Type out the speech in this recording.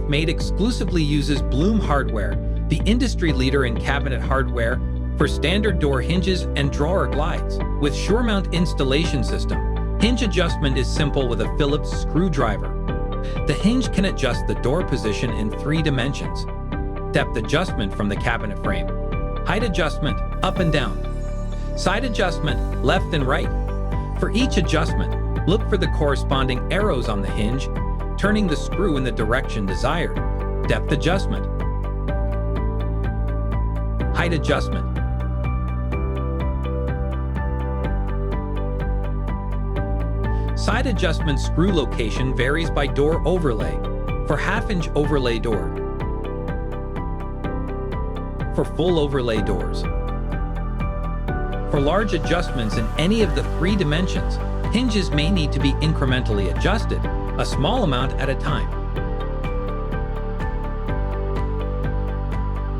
KraftMaid exclusively uses Bloom hardware, the industry leader in cabinet hardware for standard door hinges and drawer glides. With SureMount Installation system, hinge adjustment is simple with a Phillips screwdriver. The hinge can adjust the door position in 3 dimensions. Depth adjustment from the cabinet frame. Height adjustment, up and down. Side adjustment, left and right. For each adjustment, look for the corresponding arrows on the hinge, turning the screw in the direction desired. Depth adjustment. Height adjustment. Side adjustment screw location varies by door overlay. For half-inch overlay door. For full overlay doors. For large adjustments in any of the 3 dimensions, hinges may need to be incrementally adjusted, a small amount at a time.